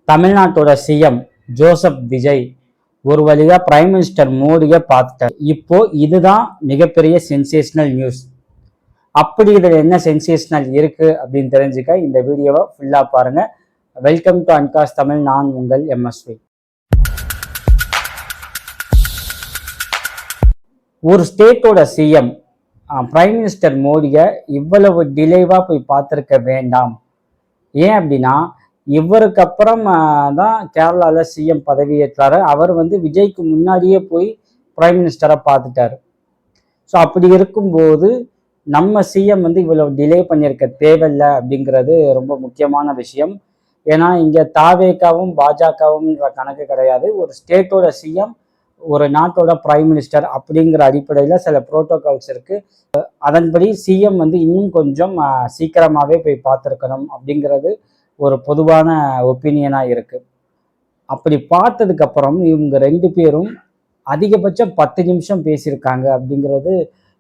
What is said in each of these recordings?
தமிழ்நாட்டோட CM Joseph Vijay ஒரு வழியா பிரைம் மினிஸ்டர் மோடியை பார்த்துட்டார். இப்போ இதுதான் மிகப்பெரிய சென்சேஷனல் நியூஸ். அப்படி இதுல என்ன சென்சேஷனல் இருக்கு அப்படின்னு தெரிஞ்சுக்க இந்த வீடியோவை ஃபுல்லா பாருங்க. வெல்கம் டு அன்காஸ் தமிழ். நான் உங்கள் எம்எஸ்வி. ஒரு ஸ்டேட்டோட சிஎம் பிரைம் மினிஸ்டர் மோடியை இவ்வளவு டிலேவா போய் பார்த்துருக்க வேண்டாம். ஏன் அப்படின்னா, இவருக்கு அப்புறம் தான் கேரளால சிஎம் பதவியேற்றாரு. அவர் விஜய்க்கு முன்னாடியே போய் பிரைம் மினிஸ்டரை பார்த்துட்டாரு. ஸோ அப்படி இருக்கும்போது நம்ம சிஎம் இவ்வளவு டிலே பண்ணியிருக்க தேவையில்லை அப்படிங்கிறது ரொம்ப முக்கியமான விஷயம். ஏன்னா இங்கே தாவேக்காவும் பாஜகவும்ன்ற கணக்கு கிடையாது. ஒரு ஸ்டேட்டோட சிஎம், ஒரு நாட்டோட பிரைம் மினிஸ்டர் அப்படிங்கிற அடிப்படையில் சில புரோட்டோகால்ஸ் இருக்கு. அதன்படி சிஎம் இன்னும் கொஞ்சம் சீக்கிரமாகவே போய் பார்த்துருக்கணும் அப்படிங்கிறது ஒரு பொதுவான ஒப்பீனியனாக இருக்கு. அப்படி பார்த்ததுக்கு அப்புறம் இவங்க ரெண்டு பேரும் அதிகபட்சம் 10 நிமிஷம் பேசியிருக்காங்க அப்படிங்கிறது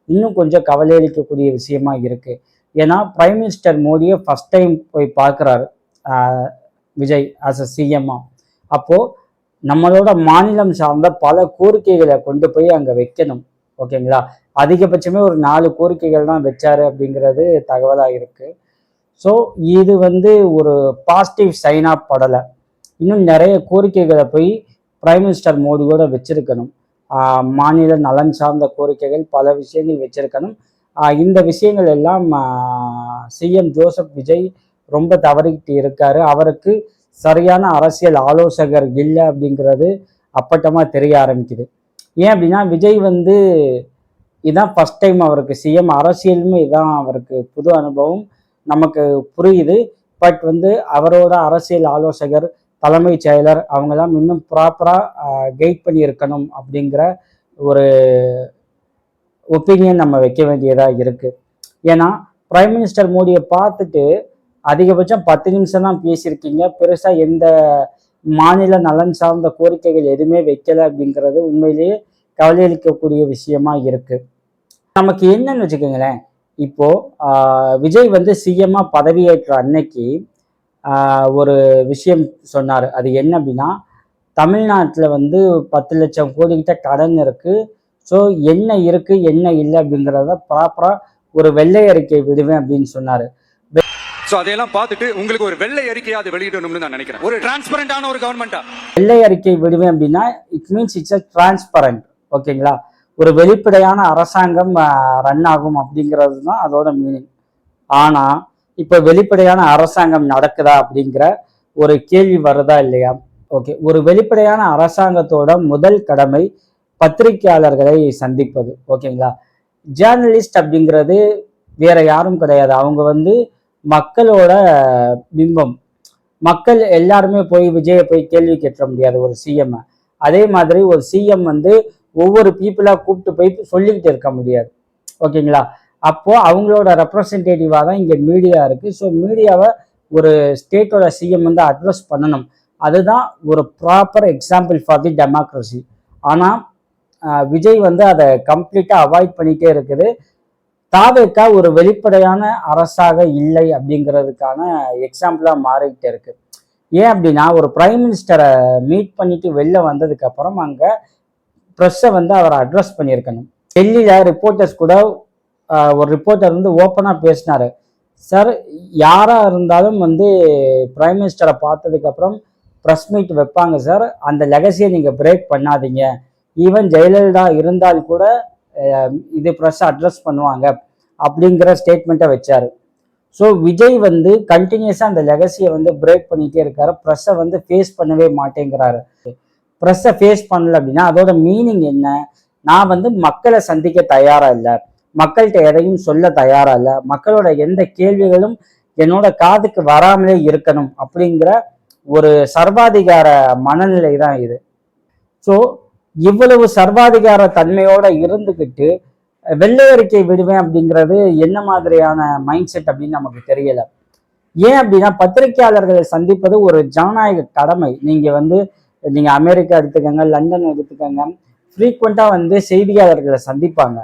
இன்னும் கொஞ்சம் கவலையளிக்கக்கூடிய விஷயமா இருக்கு. ஏன்னா பிரைம் மினிஸ்டர் மோடியை ஃபர்ஸ்ட் டைம் போய் பார்க்குறாரு விஜய் ஆஸ் அ சிஎம்மா. அப்போ நம்மளோட மாநிலம் சார்ந்த பல கோரிக்கைகளை கொண்டு போய் அங்கே வைக்கணும். ஓகேங்களா? அதிகபட்சமே ஒரு 4 கோரிக்கைகள் தான் வச்சாரு அப்படிங்கிறது தகவலாக இருக்கு. ஸோ இது ஒரு பாசிட்டிவ் சைனாக படலை. இன்னும் நிறைய கோரிக்கைகளை போய் பிரைம் மினிஸ்டர் மோடியோட வச்சிருக்கணும். மாநில நலன் சார்ந்த கோரிக்கைகள் பல விஷயங்கள் வச்சிருக்கணும். இந்த விஷயங்கள் எல்லாம் சிஎம் ஜோசப் விஜய் ரொம்ப தவறிக்கிட்டு இருக்காரு. அவருக்கு சரியான அரசியல் ஆலோசகர் இல்லை அப்படிங்கிறது அப்பட்டமாக தெரிய ஆரம்பிக்குது. ஏன் அப்படின்னா, விஜய் இதான் ஃபர்ஸ்ட் டைம் அவருக்கு சிஎம். அரசியலுமே இதான் அவருக்கு புது அனுபவம், நமக்கு புரியுது. பட் அவரோட அரசியல் ஆலோசகர், தலைமைச் செயலர் அவங்கெல்லாம் இன்னும் ப்ராப்பராக கைட் பண்ணி இருக்கணும் அப்படிங்கிற ஒரு ஒப்பீனியன் நம்ம வைக்க வேண்டியதாக இருக்கு. ஏன்னா பிரைம் மினிஸ்டர் மோடியை பார்த்துட்டு அதிகபட்சம் 10 நிமிஷம் தான் பேசியிருக்கீங்க. பெருசாக எந்த மாநில நலன் சார்ந்த கோரிக்கைகள் எதுவுமே வைக்கலை அப்படிங்கிறது உண்மையிலேயே கவலையளிக்கக்கூடிய விஷயமா இருக்கு. நமக்கு என்னன்னு வச்சுக்கோங்களேன், இப்போ விஜய் சிஎம்மா பதவியேற்ற அன்னைக்கு ஒரு விஷயம் சொன்னார். அது என்ன அப்படின்னா, தமிழ்நாட்டில் 10 லட்சம் கோடி கிட்ட கடன் இருக்கு. ஸோ என்ன இருக்கு என்ன இல்லை அப்படிங்கிறத ப்ராப்பராக ஒரு வெள்ளை அறிக்கை விடுவேன் அப்படின்னு சொன்னார். சோ அதையெல்லாம் பார்த்துட்டு உங்களுக்கு ஒரு வெள்ளை அறிக்கையாவது வெளியிடணும்னு நான் நினைக்கிறேன். ஒரு டிரான்ஸ்பரண்டான ஒரு கவர்மெண்டா வெள்ளை அறிக்கை விடுவேன் அப்படின்னா it means it's a transparent. ஓகேங்களா? ஒரு வெளிப்படையான அரசாங்கம் ரன் ஆகும் அப்படிங்கிறது தான் அதோட மீனிங். ஆனா இப்போ வெளிப்படையான அரசாங்கம் நடக்குதா அப்படிங்கிற ஒரு கேள்வி வருதா இல்லையா? ஓகே, ஒரு வெளிப்படையான அரசாங்கத்தோட முதல் கடமை பத்திரிகையாளர்களை சந்திப்பது. ஓகேங்களா? ஜேர்னலிஸ்ட் அப்படிங்கிறது வேற யாரும் கிடையாது. அவங்க மக்களோட பிம்பம். மக்கள் எல்லாருமே போய் விஜயை போய் கேள்வி கேட்ட முடியாது ஒரு சிஎம். அதே மாதிரி ஒரு சிஎம் ஒவ்வொரு பீப்புளா கூப்பிட்டு போய் சொல்லிக்கிட்டு இருக்க முடியாது. ஓகேங்களா? அப்போ அவங்களோட ரெப்ரசன்டேட்டிவா தான் இங்க மீடியா இருக்கு. ஸோ மீடியாவை ஒரு ஸ்டேட்டோட சிஎம் அட்ரஸ் பண்ணணும். அதுதான் ஒரு proper example for the democracy. ஆனா விஜய் அதை கம்ப்ளீட்டா அவாய்ட் பண்ணிட்டே இருக்குது. தாவேக்கா ஒரு வெளிப்படையான அரசாக இல்லை அப்படிங்கிறதுக்கான எக்ஸாம்பிளா மாறிக்கிட்டே இருக்கு. ஏன் அப்படின்னா, ஒரு பிரைம் மினிஸ்டரை மீட் பண்ணிட்டு வெளில வந்ததுக்கு அப்புறம் அங்க ப்ரெஸ்ஸை அவரை அட்ரஸ் பண்ணியிருக்கணும். டெல்லியில ரிப்போர்ட்டர்ஸ் கூட ஒரு ரிப்போர்ட்டர் ஓப்பனா பேசினாரு. சார், யாரா இருந்தாலும் பிரைம் மினிஸ்டரை பார்த்ததுக்கு அப்புறம் ப்ரெஸ் மீட் வைப்பாங்க சார். அந்த லெகசியை நீங்க பிரேக் பண்ணாதீங்க. ஈவன் ஜெயலலிதா இருந்தால் கூட இது ப்ரெஸ் அட்ரஸ் பண்ணுவாங்க அப்படிங்கிற ஸ்டேட்மெண்ட்டை வச்சாரு. ஸோ விஜய் கண்டினியூஸாக அந்த லெகசியை பிரேக் பண்ணிட்டே இருக்காரு. ப்ரெஸ்ஸை ஃபேஸ் பண்ணவே மாட்டேங்கிறாரு. ப்ரெஸ்ஸை ஃபேஸ் பண்ணல அப்படின்னா அதோட மீனிங் என்ன? நான் மக்களை சந்திக்க தயாரா இல்லை, மக்கள்கிட்ட எதையும் சொல்ல தயாரா இல்லை, மக்களோட எந்த கேள்விகளும் என்னோட காதுக்கு வராமலே இருக்கணும் அப்படிங்கிற ஒரு சர்வாதிகார மனநிலை தான் இது. ஸோ இவ்வளவு சர்வாதிகார தன்மையோட இருந்துக்கிட்டு வெள்ளை அறிக்கை விடுவேன் அப்படிங்கிறது என்ன மாதிரியான மைண்ட் செட் அப்படின்னு நமக்கு தெரியல. ஏன் அப்படின்னா, பத்திரிகையாளர்களை சந்திப்பது ஒரு ஜனநாயக கடமை. நீங்க அமெரிக்கா எடுத்துக்கோங்க, லண்டன் எடுத்துக்கோங்க, ஃப்ரீக்வெண்டா செய்தியாளர்களை சந்திப்பாங்க.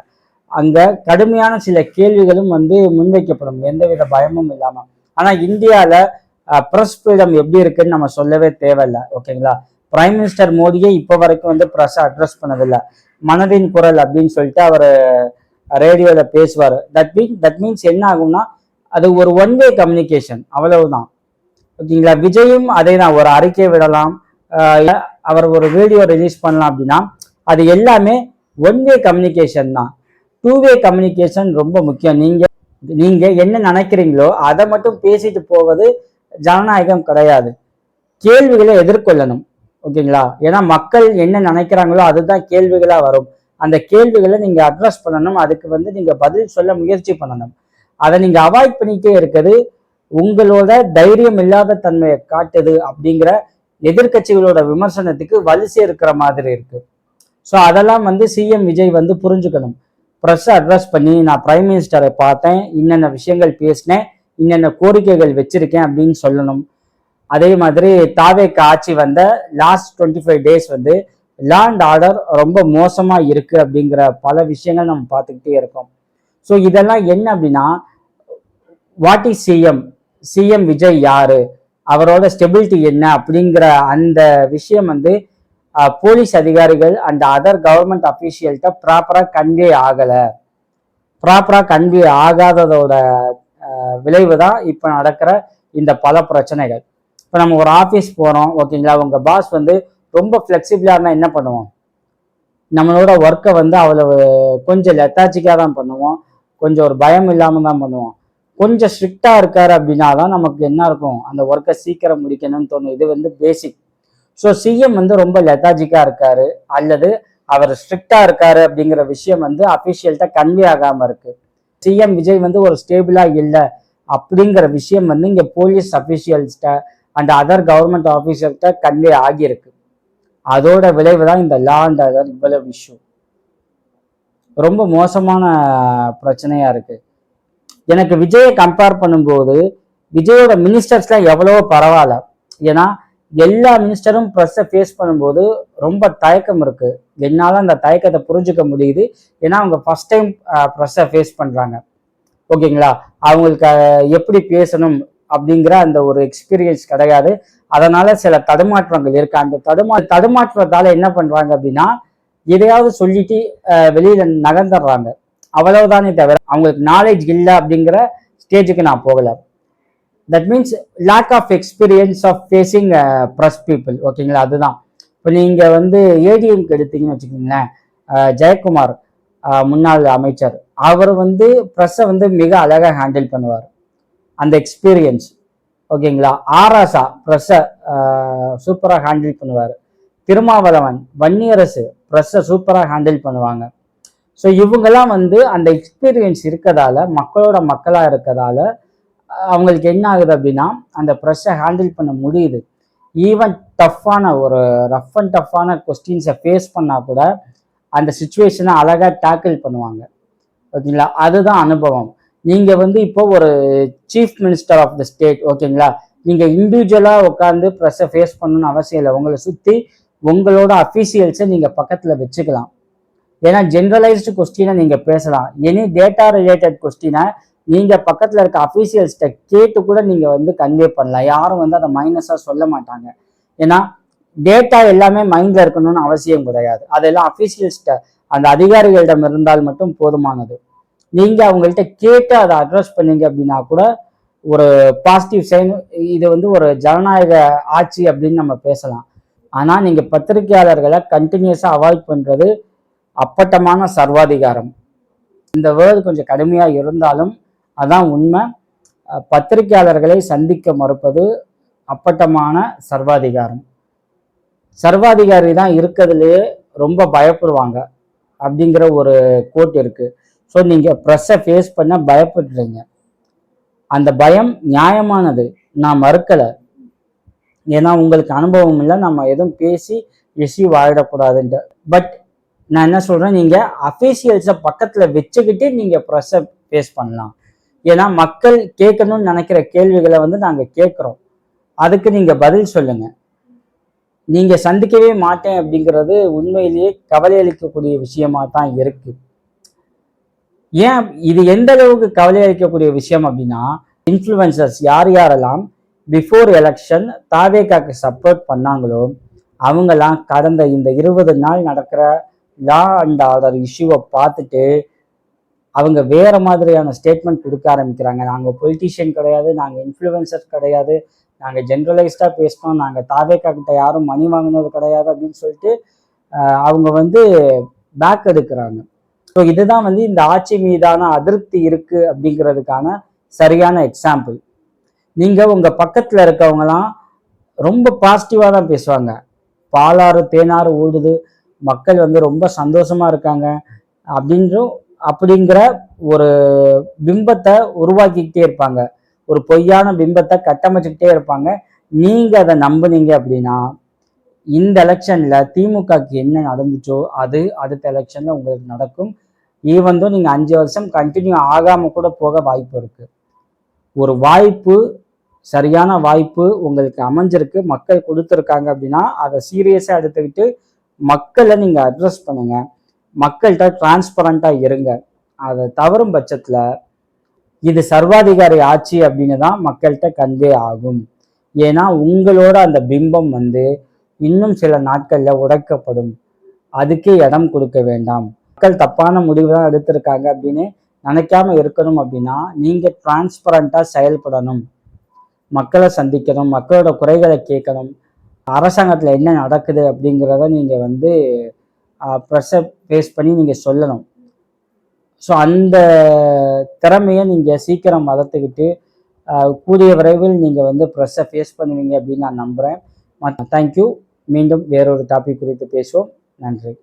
அங்க கடுமையான சில கேள்விகளும் முன்வைக்கப்படும், எந்தவித பயமும் இல்லாம. ஆனா இந்தியால ப்ரெஸ் ஃப்ரீடம் எப்படி இருக்குன்னு நம்ம சொல்லவே தேவையில்லை. ஓகேங்களா? பிரைம் மினிஸ்டர் மோடியே இப்போ வரைக்கும் வந்து ப்ரெஸ் அட்ரஸ் பண்ணதில்லை. மனதின் குரல் அப்படின்னு சொல்லிட்டு அவர் ரேடியோல பேசுவார். தட் மீன்ஸ் என்ன ஆகும்னா அது ஒரு ஒன் வே கம்யூனிகேஷன், அவ்வளவுதான். ஓகேங்களா? விஜயும் அதே தான், ஒரு அறிக்கை விடலாம், அவர் ஒரு வீடியோ ரிலீஸ் பண்ணலாம் அப்படின்னா அது எல்லாமே ஒன் வே கம்யூனிகேஷன் தான். டூ வே கம்யூனிகேஷன் ரொம்ப முக்கியம். நீங்க என்ன நினைக்கிறீங்களோ அதை மட்டும் பேசிட்டு போவது ஜனநாயகம் கிடையாது. கேள்விகளை எதிர்கொள்ளணும். ஓகேங்களா? ஏன்னா மக்கள் என்ன நினைக்கிறாங்களோ அதுதான் கேள்விகளா வரும். அந்த கேள்விகளை நீங்க அட்ரஸ் பண்ணணும். அதுக்கு வந்து நீங்க பதில் சொல்ல முயற்சி பண்ணணும். அதை நீங்க அவாய்ட் பண்ணிட்டே இருக்கிறது உங்களோட தைரியம் இல்லாத தன்மையை காட்டுது அப்படிங்கிற எதிர்கட்சிகளோட விமர்சனத்துக்கு வலு சேர்க்கிற மாதிரி இருக்கு. ஸோ அதெல்லாம் வந்து சிஎம் விஜய் வந்து புரிஞ்சுக்கணும். ப்ரெஸ் அட்ரஸ் பண்ணி நான் பிரைம் மினிஸ்டரை பார்த்தேன், இன்னென்ன விஷயங்கள் பேசினேன், இன்னென்ன கோரிக்கைகள் வச்சிருக்கேன் அப்படின்னு சொல்லணும். அதே மாதிரி தாவேக்கு ஆட்சி வந்த லாஸ்ட் 25 days வந்து லா அண்ட் ஆர்டர் ரொம்ப மோசமா இருக்கு அப்படிங்கிற பல விஷயங்கள் நம்ம பார்த்துக்கிட்டே இருக்கோம். ஸோ இதெல்லாம் என்ன அப்படின்னா, வாட் இஸ் சிஎம் விஜய் யாரு, அவரோட ஸ்டெபிலிட்டி என்ன அப்படிங்கிற அந்த விஷயம் வந்து போலீஸ் அதிகாரிகள் அண்ட் அதர் கவர்மெண்ட் அஃபீஷியல்கிட்ட ப்ராப்பரா கன்வே ஆகாததோட விளைவு தான் இப்போ நடக்கிற இந்த பல பிரச்சனைகள். இப்போ நம்ம ஒரு ஆஃபீஸ் போகிறோம், ஓகேங்களா? உங்க பாஸ் வந்து ரொம்ப ஃப்ளெக்சிபிளாக இருந்தால் என்ன பண்ணுவோம்? நம்மளோட ஒர்க்கை வந்து அவ்வளவு கொஞ்சம் லெத்தாச்சிக்காக தான் பண்ணுவோம், கொஞ்சம் ஒரு பயம் இல்லாமல் தான் பண்ணுவோம். கொஞ்சம் ஸ்ட்ரிக்டாக இருக்காரு அப்படின்னா தான் நமக்கு என்ன இருக்கும், அந்த ஒர்க்கை சீக்கிரம் முடிக்கணும்னு தோணும். இது வந்து பேசிக். ஸோ சிஎம் வந்து ரொம்ப லெத்தாஜிக்காக இருக்காரு அல்லது அவர் ஸ்ட்ரிக்டா இருக்காரு அப்படிங்கிற விஷயம் வந்து அஃபிஷியல்கிட்ட கன்வே ஆகாம இருக்கு. சிஎம் விஜய் வந்து ஒரு ஸ்டேபிளா இல்லை அப்படிங்கிற விஷயம் வந்து இங்க போலீஸ் அஃபிஷியல்ஸ்ட அண்ட் அதர் கவர்மெண்ட் ஆஃபீஸர்கிட்ட கன்வே ஆகியிருக்கு. அதோட விளைவு தான் இந்த லா அண்ட் ஆர்டர் இவ்வளவு இஷ்யூ. ரொம்ப மோசமான பிரச்சனையா இருக்கு. எனக்கு விஜயை கம்பேர் பண்ணும்போது விஜயோட மினிஸ்டர்ஸ்லாம் எவ்வளவோ பரவாயில்ல. ஏன்னா எல்லா மினிஸ்டரும் ப்ரெஸ்ஸை ஃபேஸ் பண்ணும்போது ரொம்ப தயக்கம் இருக்கு. என்னால் அந்த தயக்கத்தை புரிஞ்சுக்க முடியுது. ஏன்னா அவங்க ஃபர்ஸ்ட் டைம் ப்ரெஸ்ஸை ஃபேஸ் பண்றாங்க. ஓகேங்களா? அவங்களுக்கு எப்படி பேசணும் அப்படிங்கிற அந்த ஒரு எக்ஸ்பீரியன்ஸ் கிடையாது. அதனால சில தடுமாற்றங்கள் இருக்கு. அந்த தடுமாற்றத்தால என்ன பண்றாங்க அப்படின்னா, எதையாவது சொல்லிட்டு வெளியில நகர்ந்துடுறாங்க. அவ்வளவுதானே தவிர அவங்களுக்கு நாலேஜ் இல்லை அப்படிங்கிற ஸ்டேஜுக்கு நான் போகல. That means lack of experience of facing press people. ஓகேங்களா? அதுதான். இப்போ நீங்க வந்து ஏடிஎம்க்கு எடுத்தீங்கன்னு வச்சுக்கோங்களேன், ஜெயக்குமார் முன்னாள் அமைச்சர், அவர் வந்து ப்ரெஸ்ஸை வந்து மிக அழகாக ஹேண்டில் பண்ணுவார். அந்த எக்ஸ்பீரியன்ஸ். ஓகேங்களா? ஆராசா ப்ரெஸ்ஸை சூப்பராக ஹேண்டில் பண்ணுவார். திருமாவளவன், வன்னியரசு ப்ரெஸ்ஸை சூப்பராக ஹேண்டில் பண்ணுவாங்க. ஸோ இவங்கெல்லாம் வந்து அந்த எக்ஸ்பீரியன்ஸ் இருக்கதால, மக்களோட மக்களாக இருக்கதால அவங்களுக்கு என்ன ஆகுது அப்படின்னா அந்த ப்ரெஸ்ஸை ஹேண்டில் பண்ண முடியுது. ஈவன் டஃப்பான ஒரு ரஃப் அண்ட் டஃப்பான கொஸ்டின்ஸை ஃபேஸ் பண்ணால் கூட அந்த சுச்சுவேஷனை அழகாக டேக்கிள் பண்ணுவாங்க. ஓகேங்களா? அதுதான் அனுபவம். நீங்கள் வந்து இப்போ ஒரு chief minister of the state, ஓகேங்களா? நீங்கள் இண்டிவிஜுவலாக உட்காந்து ப்ரெஸ்ஸை ஃபேஸ் பண்ணணும்னு அவசியம் இல்லை. உங்களை சுற்றி உங்களோட அஃபீஷியல்ஸை நீங்கள் பக்கத்தில் வச்சுக்கலாம். ஏன்னா ஜென்ரலைஸ்டு கொஸ்டினை நீங்கள் பேசலாம். எனி டேட்டா ரிலேட்டட் கொஸ்டினை நீங்க பக்கத்துல இருக்க அஃபீஷியல்ஸ்ட கேட்டு கூட நீங்க வந்து கன்வே பண்ணலாம். யாரும் வந்து அதை மைனஸா சொல்ல மாட்டாங்க. ஏன்னா டேட்டா எல்லாமே மைண்ட்ல இருக்கணும்னு அவசியம் கிடையாது. அதெல்லாம் அஃபீஷியல்ஸ்ட அந்த அதிகாரிகளிடம் இருந்தால் மட்டும் போதுமானது. நீங்க அவங்கள்ட்ட கேட்டு அதை அட்ரஸ் பண்ணீங்க அப்படின்னா கூட ஒரு பாசிட்டிவ் சைன். இது வந்து ஒரு ஜனநாயக ஆட்சி அப்படின்னு நம்ம பேசலாம். ஆனா நீங்க பத்திரிகையாளர்களை கண்டினியூஸா அவாய்ட் பண்றது அப்பட்டமான சர்வாதிகாரம். இந்த வேர்டு கொஞ்சம் கடுமையா இருந்தாலும் அதான் உண்மை. பத்திரிகையாளர்களை சந்திக்க மறுப்பது அப்பட்டமான சர்வாதிகாரம். சர்வாதிகாரி தான் இருக்கிறதுலையே ரொம்ப பயப்படுவாங்க அப்படிங்கிற ஒரு கோட் இருக்கு. ஸோ நீங்க ப்ரெஸ்ஸை ஃபேஸ் பண்ண பயப்படுறீங்க. அந்த பயம் நியாயமானது, நான் மறுக்கலை. ஏன்னா உங்களுக்கு அனுபவம் இல்லை, நம்ம எதுவும் பேசி இஷ்யூ ஆகிடக்கூடாதுன்ட்டு. பட் நான் என்ன சொல்றேன், நீங்க அஃபீஷியல்ஸை பக்கத்துல வச்சுக்கிட்டு நீங்க ப்ரெஸ்ஸை ஃபேஸ் பண்ணலாம். ஏன்னா மக்கள் கேட்கணும்னு நினைக்கிற கேள்விகளை வந்து நாங்க கேட்குறோம். அதுக்கு நீங்க பதில் சொல்லுங்க. நீங்க சந்திக்கவே மாட்டேன் அப்படிங்கிறது உண்மையிலேயே கவலை அளிக்கக்கூடிய விஷயமா தான் இருக்கு. ஏன் இது எந்த அளவுக்கு கவலை அளிக்கக்கூடிய விஷயம் அப்படின்னா, இன்ஃப்ளூயன்சர்ஸ் யாரெல்லாம் பிஃபோர் எலெக்ஷன் தாவேகாக்கு சப்போர்ட் பண்ணாங்களோ அவங்கெல்லாம் கடந்த இந்த 20 நாள் நடக்கிற லா அண்ட் ஆர்டர் இஷ்யூவை பார்த்துட்டு அவங்க வேற மாதிரியான ஸ்டேட்மெண்ட் கொடுக்க ஆரம்பிக்கிறாங்க. நாங்கள் பொலிட்டீஷியன் கிடையாது, நாங்கள் இன்ஃப்ளூயன்சர் கிடையாது, நாங்கள் ஜென்ரலைஸ்டாக பேசணும், நாங்கள் தாவேகா கிட்ட யாரும் மணி வாங்கினது கிடையாது அப்படின்னு சொல்லிட்டு அவங்க வந்து பேக் எடுக்கிறாங்க. ஸோ இதுதான் வந்து இந்த ஆட்சி மீதான அதிருப்தி இருக்கு அப்படிங்கிறதுக்கான சரியான எக்ஸாம்பிள். நீங்கள் உங்கள் பக்கத்தில் இருக்கவங்கலாம் ரொம்ப பாசிட்டிவாக தான் பேசுவாங்க. பாலாறு தேனாறு ஓடுது, மக்கள் வந்து ரொம்ப சந்தோஷமா இருக்காங்க அப்படிங்கிற ஒரு பிம்பத்தை உருவாக்கிக்கிட்டே இருப்பாங்க, ஒரு பொய்யான பிம்பத்தை கட்டமைச்சுக்கிட்டே இருப்பாங்க. நீங்க அதை நம்புனீங்க அப்படின்னா இந்த எலெக்ஷன்ல திமுகக்கு என்ன நடந்துச்சோ அது அடுத்த எலெக்ஷன்ல உங்களுக்கு நடக்கும். ஈவன் நீங்க 5 வருஷம் கண்டினியூ ஆகாம கூட போக வாய்ப்பு இருக்கு. ஒரு வாய்ப்பு, சரியான வாய்ப்பு உங்களுக்கு அமைஞ்சிருக்கு, மக்கள் கொடுத்துருக்காங்க அப்படின்னா அதை சீரியஸா எடுத்துக்கிட்டு மக்களை நீங்க அட்ரஸ் பண்ணுங்க, மக்கள்கிட்ட டிரான்ஸ்பரண்டா இருங்க. அதை தவறும் பட்சத்துல இது சர்வாதிகாரி ஆட்சி அப்படின்னு தான் மக்கள்கிட்ட கன்வே ஆகும். ஏன்னா உங்களோட அந்த பிம்பம் வந்து இன்னும் சில நாட்கள்ல உடைக்கப்படும். அதுக்கே இடம் கொடுக்க வேண்டாம். மக்கள் தப்பான முடிவு தான் எடுத்திருக்காங்க அப்படின்னு நினைக்காம இருக்கணும் அப்படின்னா நீங்க டிரான்ஸ்பரண்டா செயல்படணும், மக்களை சந்திக்கணும், மக்களோட குறைகளை கேட்கணும், அரசாங்கத்துல என்ன நடக்குது அப்படிங்கிறத நீங்க வந்து ப்ரெஸ்ஸை ஃபேஸ் பண்ணி நீங்க சொல்லணும். ஸோ அந்த திறமையை நீங்கள் சீக்கிரம் வளர்த்துக்கிட்டு கூடிய விரைவில் நீங்கள் வந்து ப்ரெஸ்ஸை ஃபேஸ் பண்ணுவீங்க அப்படின்னு நான் நம்புகிறேன். தேங்க்யூ. மீண்டும் வேறொரு டாபிக் குறித்து பேசுவோம். நன்றி.